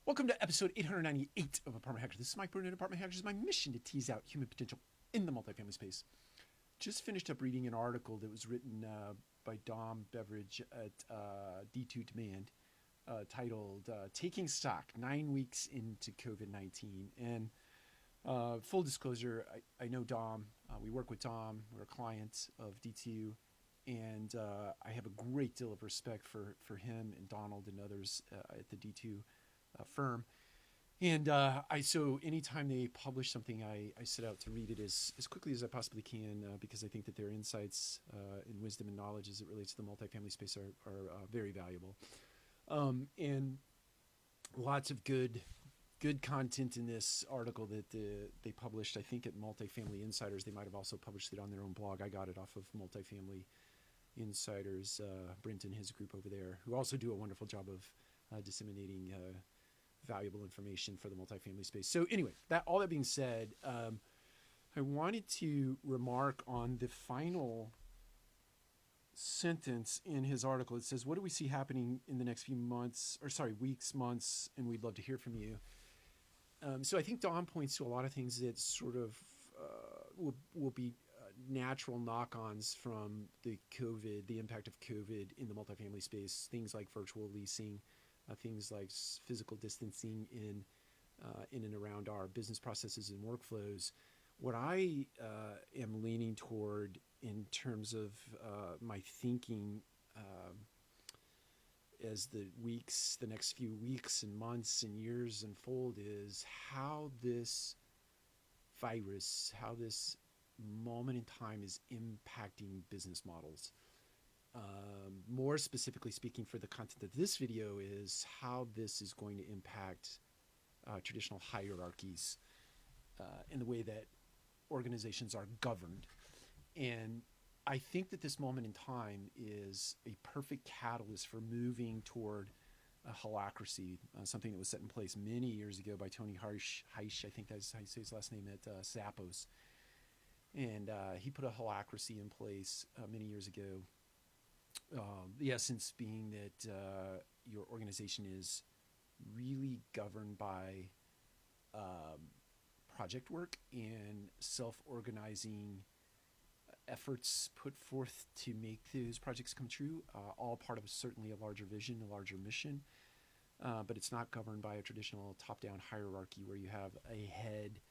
Welcome to episode 898 of Apartment Hacker. This is Mike Bruno at Apartment Hacker. It's my mission to tease out human potential in the multifamily space. Just finished up reading an article that was written by Dom Beveridge at D2 Demand titled Taking Stock 9 Weeks into COVID-19. And full disclosure, I know Dom. We work with Dom. We're a client of D2. And I have a great deal of respect for him and Donald and others at the D2 firm. And so anytime they publish something, I set out to read it as quickly as I possibly can because I think that their insights and wisdom and knowledge as it relates to the multifamily space are very valuable. And lots of good content in this article that they published, I think, at Multifamily Insiders. They might have also published it on their own blog. I got it off of Multifamily Insiders, Brent and his group over there, who also do a wonderful job of disseminating valuable information for the multifamily space. So anyway, all that being said, I wanted to remark on the final sentence in his article. It says, "What do we see happening in the next few weeks, months, and we'd love to hear from you." So I think Don points to a lot of things that sort of will be natural knock-ons from the impact of COVID in the multifamily space. Things like virtual leasing, things like physical distancing in and around our business processes and workflows. What I am leaning toward in terms of my thinking as the next few weeks and months and years unfold is how this virus, how this moment in time is impacting business models. More specifically speaking, for the content of this video, is how this is going to impact traditional hierarchies in the way that organizations are governed. And I think that this moment in time is a perfect catalyst for moving toward a holacracy, something that was set in place many years ago by Tony Heish, I think that's how you say his last name, at Zappos. And he put a holacracy in place many years ago. The essence being that your organization is really governed by project work and self-organizing efforts put forth to make those projects come true, all part of certainly a larger vision, a larger mission, but it's not governed by a traditional top-down hierarchy where you have a head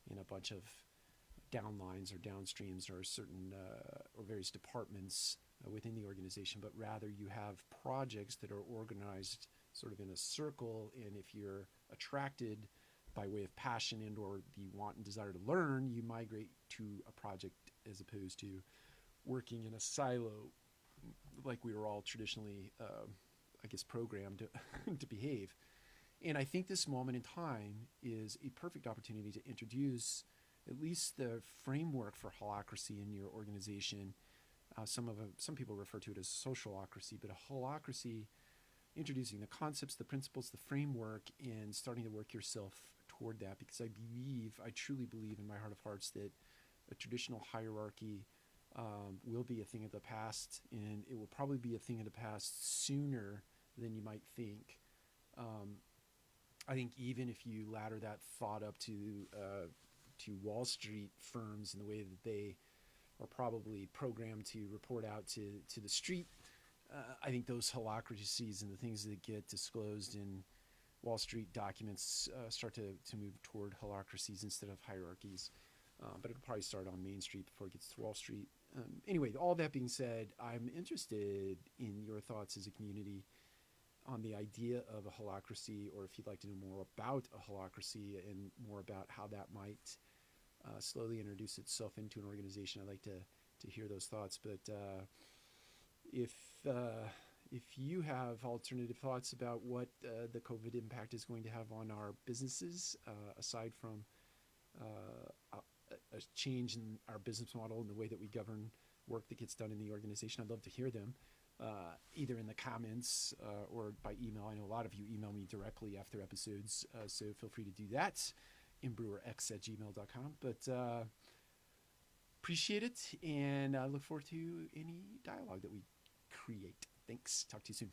and a bunch of downlines or downstreams or certain or various departments within the organization, but rather you have projects that are organized sort of in a circle, and if you're attracted by way of passion and or the want and desire to learn, you migrate to a project as opposed to working in a silo like we were all traditionally, programmed to behave. And I think this moment in time is a perfect opportunity to introduce at least the framework for holacracy in your organization. Some people refer to it as socialocracy, but a holacracy, introducing the concepts, the principles, the framework, and starting to work yourself toward that. Because I truly believe in my heart of hearts that a traditional hierarchy will be a thing of the past, and it will probably be a thing of the past sooner than you might think. I think even if you ladder that thought up to Wall Street firms in the way that they are probably programmed to report out to the street, I think those holacracies and the things that get disclosed in Wall Street documents start to move toward holacracies instead of hierarchies. But it'll probably start on Main Street before it gets to Wall Street. Anyway, all that being said, I'm interested in your thoughts as a community on the idea of a holacracy, or if you'd like to know more about a holacracy and more about how that might slowly introduce itself into an organization. I'd like to hear those thoughts. But if you have alternative thoughts about what the COVID impact is going to have on our businesses, aside from a change in our business model and the way that we govern work that gets done in the organization, I'd love to hear them, either in the comments or by email. I know a lot of you email me directly after episodes, so feel free to do that. imbrewerx@gmail.com. But appreciate it, and I look forward to any dialogue that we create. Thanks. Talk to you soon.